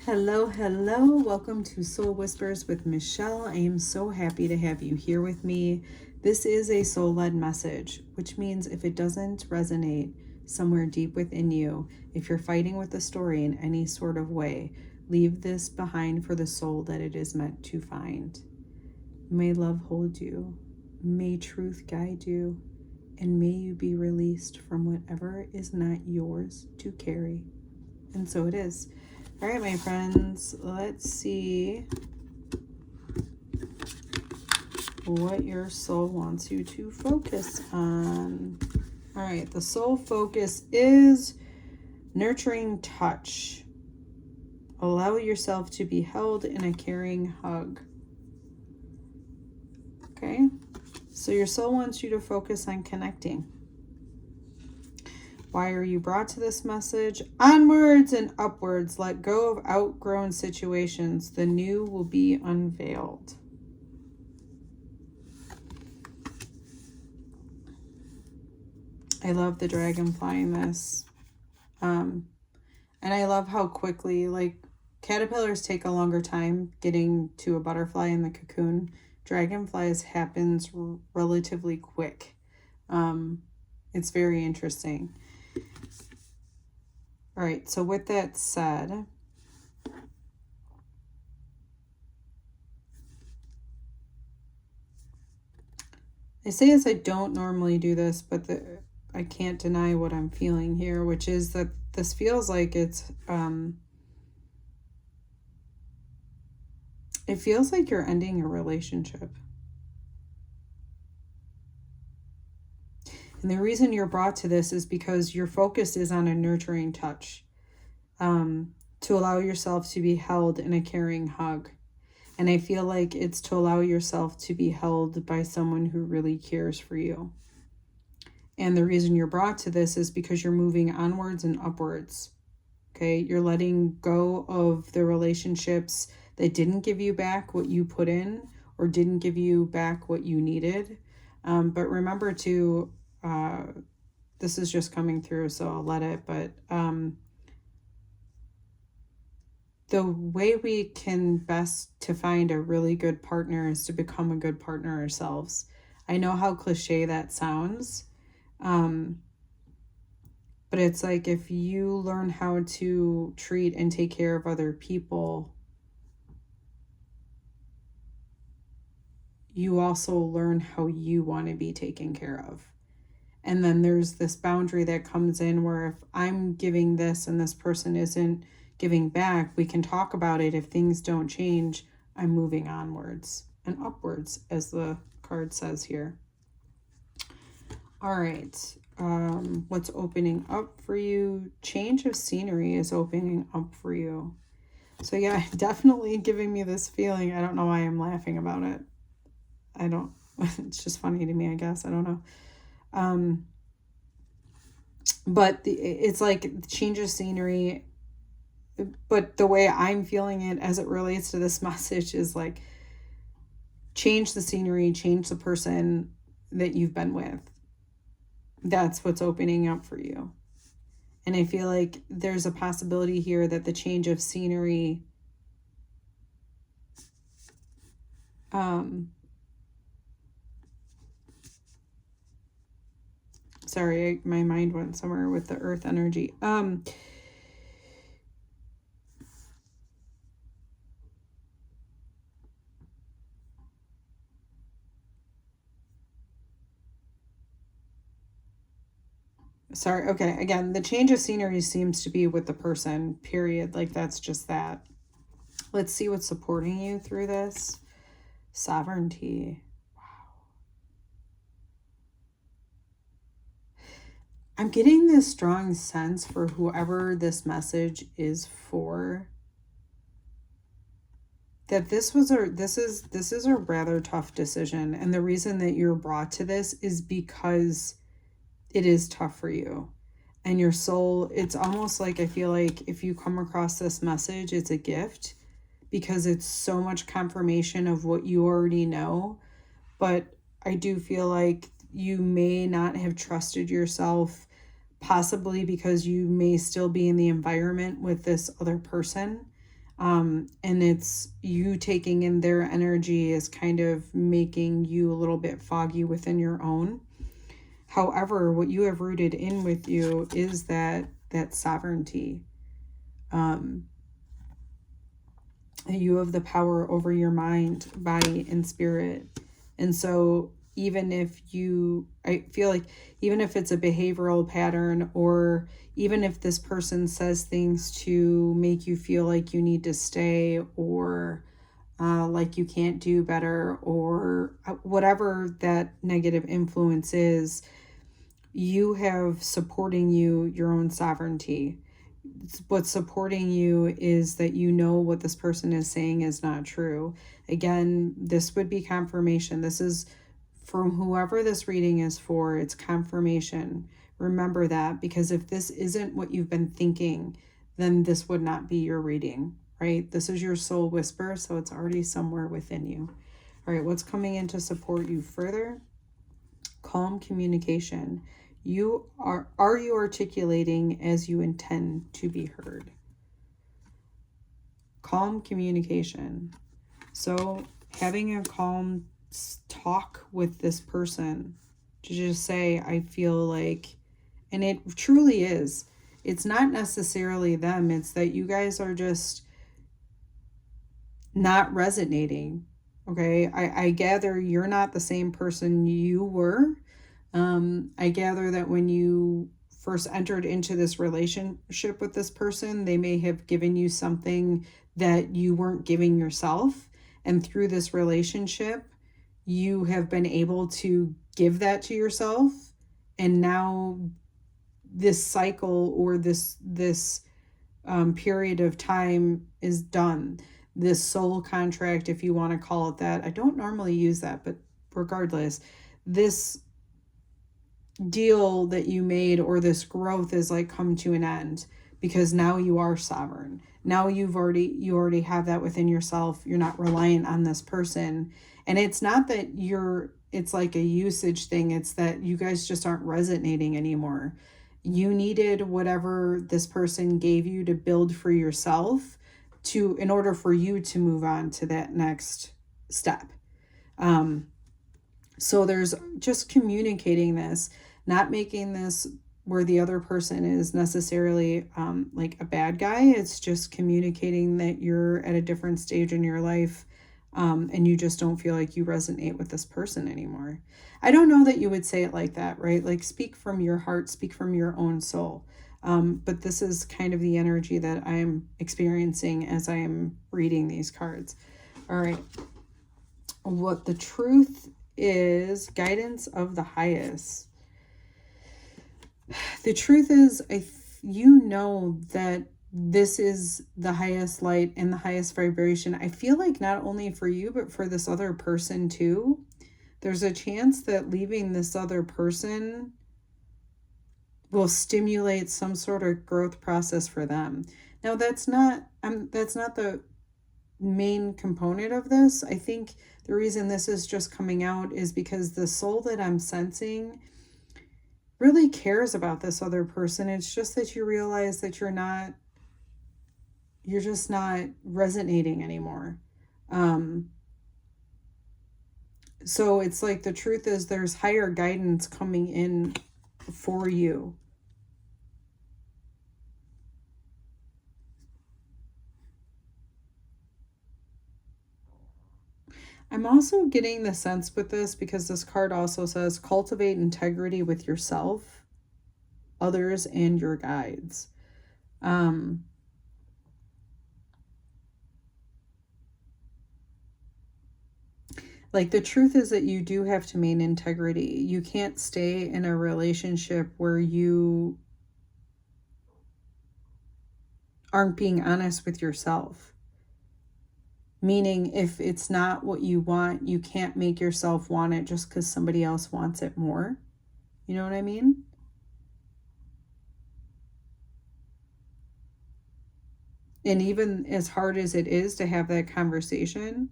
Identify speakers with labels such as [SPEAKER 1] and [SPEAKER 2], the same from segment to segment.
[SPEAKER 1] Hello, hello. Welcome to Soul Whispers with Michelle. I am so happy to have you here with me. This is a soul-led message, which means if it doesn't resonate somewhere deep within you, if you're fighting with the story in any sort of way, leave this behind for the soul that it is meant to find. May love hold you. May truth guide you. And may you be released from whatever is not yours to carry. And so it is. All right, my friends, let's see what your soul wants you to focus on. All right, the soul focus is nurturing touch. Allow yourself to be held in a caring hug. Okay, so your soul wants you to focus on connecting. Why are you brought to this message? Onwards and upwards. Let go of outgrown situations. The new will be unveiled. I love the dragonfly in this. And I love how quickly, like, caterpillars take a longer time getting to a butterfly in the cocoon. Dragonflies happens relatively quick. It's very interesting. All right, so with that said, I say as I don't normally do this, but I can't deny what I'm feeling here, which is that this feels like it feels like you're ending a relationship. And the reason you're brought to this is because your focus is on a nurturing touch, to allow yourself to be held in a caring hug. And I feel like it's to allow yourself to be held by someone who really cares for you. And the reason you're brought to this is because you're moving onwards and upwards. Okay, you're letting go of the relationships that didn't give you back what you put in or didn't give you back what you needed. But remember to... this is just coming through, so I'll let it, but the way we can best to find a really good partner is to become a good partner ourselves. I know how cliche that sounds, but it's like if you learn how to treat and take care of other people, you also learn how you want to be taken care of. And then there's this boundary that comes in where if I'm giving this and this person isn't giving back, we can talk about it. If things don't change, I'm moving onwards and upwards, as the card says here. All right. What's opening up for you? Change of scenery is opening up for you. So yeah, definitely giving me this feeling. I don't know why I'm laughing about it. It's just funny to me, I guess. I don't know. But it's like change of scenery, but the way I'm feeling it as it relates to this message is like change the scenery, change the person that you've been with. That's what's opening up for you. And I feel like there's a possibility here that the change of scenery sorry, my mind went somewhere with the earth energy. Sorry, okay, again, the change of scenery seems to be with the person, period. Like, that's just that. Let's see what's supporting you through this. Sovereignty. I'm getting this strong sense for whoever this message is for, that this is a rather tough decision. And the reason that you're brought to this is because it is tough for you. And your soul, it's almost like, I feel like if you come across this message, it's a gift because it's so much confirmation of what you already know. But I do feel like you may not have trusted yourself, possibly because you may still be in the environment with this other person. And it's you taking in their energy is kind of making you a little bit foggy within your own. However, what you have rooted in with you is that sovereignty. You have the power over your mind, body, and spirit. And so even if I feel like even if it's a behavioral pattern, or even if this person says things to make you feel like you need to stay, or like you can't do better, or whatever that negative influence is, you have supporting you your own sovereignty. What's supporting you is that you know what this person is saying is not true. Again, this would be confirmation. This is from whoever this reading is for. It's confirmation. Remember that, because if this isn't what you've been thinking, then this would not be your reading, right? This is your soul whisper, so it's already somewhere within you. All right, what's coming in to support you further? Calm communication. Are you articulating as you intend to be heard? Calm communication. So having a calm talk with this person to just say, I feel like, and it truly is, it's not necessarily them, it's that you guys are just not resonating. Okay, I gather you're not the same person you were. I gather that when you first entered into this relationship with this person, they may have given you something that you weren't giving yourself. And through this relationship, you have been able to give that to yourself. And now this cycle, or this period of time is done. This soul contract, if you want to call it that. I don't normally use that, but regardless, this deal that you made, or this growth, is like come to an end, because now you are sovereign. Now you already have that within yourself. You're not reliant on this person. And it's not that it's like a usage thing. It's that you guys just aren't resonating anymore. You needed whatever this person gave you to build for yourself in order for you to move on to that next step. So there's just communicating this, not making this where the other person is necessarily like a bad guy. It's just communicating that you're at a different stage in your life, and you just don't feel like you resonate with this person anymore. I don't know that you would say it like that, right? Like, speak from your heart, speak from your own soul. But this is kind of the energy that I'm experiencing as I am reading these cards. All right. What the truth is, guidance of the highest. The truth is, you know that this is the highest light and the highest vibration. I feel like not only for you, but for this other person too. There's a chance that leaving this other person will stimulate some sort of growth process for them. Now, that's not the main component of this. I think the reason this is just coming out is because the soul that I'm sensing really cares about this other person. It's just that you realize that you're just not resonating anymore. So it's like the truth is there's higher guidance coming in for you. I'm also getting the sense with this, because this card also says cultivate integrity with yourself, others, and your guides. Like, the truth is that you do have to maintain integrity. You can't stay in a relationship where you aren't being honest with yourself. Meaning, if it's not what you want, you can't make yourself want it just because somebody else wants it more. You know what I mean? And even as hard as it is to have that conversation,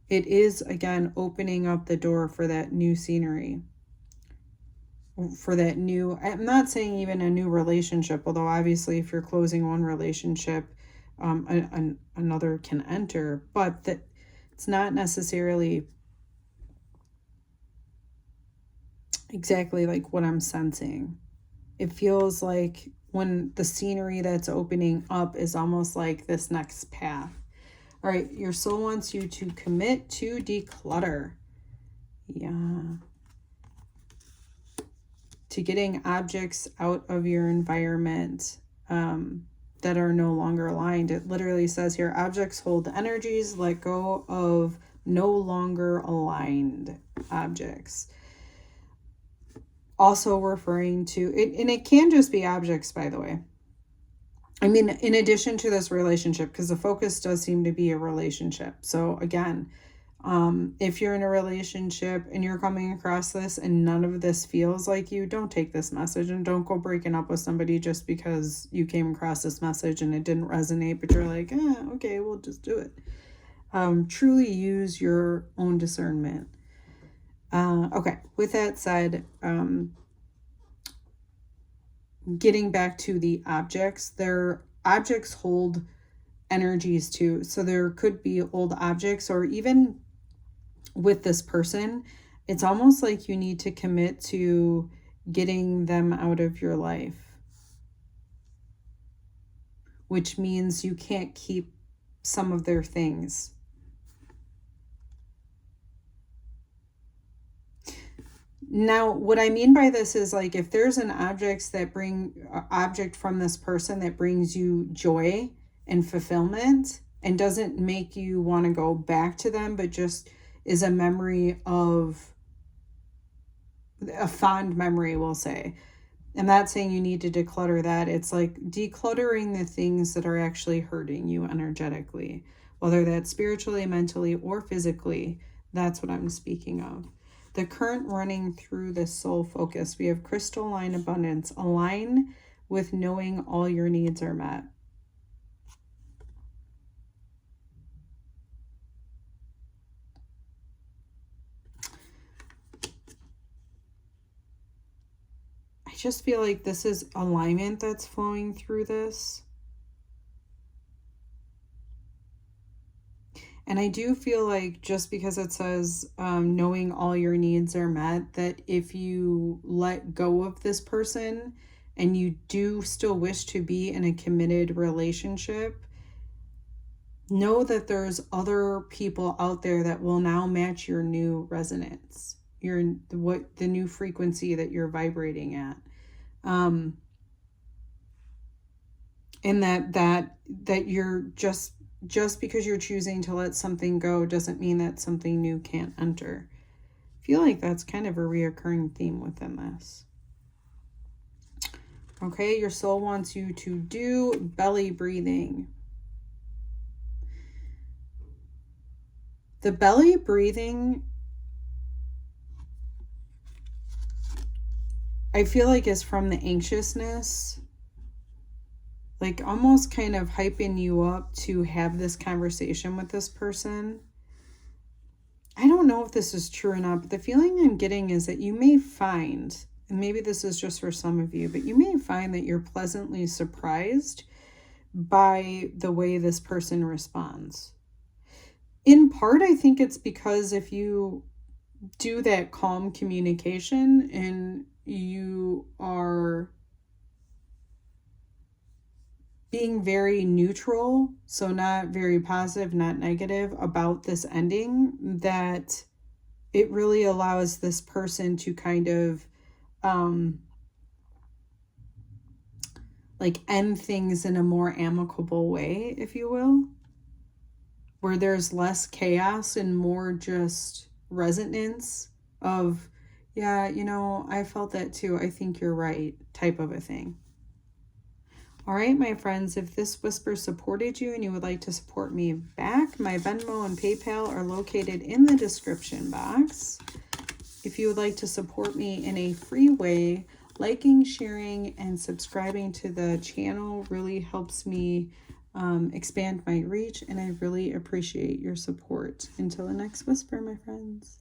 [SPEAKER 1] it is, again, opening up the door for that new scenery. for that new, I'm not saying even a new relationship, although obviously if you're closing one relationship, another can enter, but that it's not necessarily exactly like what I'm sensing. It feels like when the scenery that's opening up is almost like this next path. All right, your soul wants you to commit to declutter. Yeah. To getting objects out of your environment that are no longer aligned. It literally says here, objects hold energies, let go of no longer aligned objects. Also referring to it, and it can just be objects, by the way. I mean, in addition to this relationship, because the focus does seem to be a relationship. So again, if you're in a relationship and you're coming across this and none of this feels like you, don't take this message, and don't go breaking up with somebody just because you came across this message and it didn't resonate, but you're like, okay, we'll just do it. Truly use your own discernment. Okay, with that said, getting back to the objects, their objects hold energies too. So there could be old objects, or even with this person, it's almost like you need to commit to getting them out of your life, which means you can't keep some of their things. Now, what I mean by this is, like, if there's an object from this person that brings you joy and fulfillment and doesn't make you want to go back to them, but just is a memory of a fond memory, we'll say. I'm not saying you need to declutter that. It's like decluttering the things that are actually hurting you energetically, whether that's spiritually, mentally, or physically. That's what I'm speaking of. The current running through this soul focus, we have crystalline abundance. Align with knowing all your needs are met. I just feel like this is alignment that's flowing through this. And I do feel like, just because it says knowing all your needs are met, that if you let go of this person and you do still wish to be in a committed relationship, know that there's other people out there that will now match your new resonance, the new frequency that you're vibrating at. And that you're just because you're choosing to let something go doesn't mean that something new can't enter. I feel like that's kind of a reoccurring theme within this. Okay, your soul wants you to do belly breathing. The belly breathing, I feel like, is from the anxiousness, like almost kind of hyping you up to have this conversation with this person. I don't know if this is true or not, but the feeling I'm getting is that you may find, and maybe this is just for some of you, but you may find that you're pleasantly surprised by the way this person responds. In part, I think it's because if you do that calm communication and you are being very neutral, so not very positive, not negative about this ending, that it really allows this person to kind of like end things in a more amicable way, if you will, where there's less chaos and more just resonance of, yeah, you know, I felt that too, I think you're right, type of a thing. All right, my friends, if this whisper supported you and you would like to support me back, my Venmo and PayPal are located in the description box. If you would like to support me in a free way, liking, sharing, and subscribing to the channel really helps me expand my reach, and I really appreciate your support. Until the next whisper, my friends.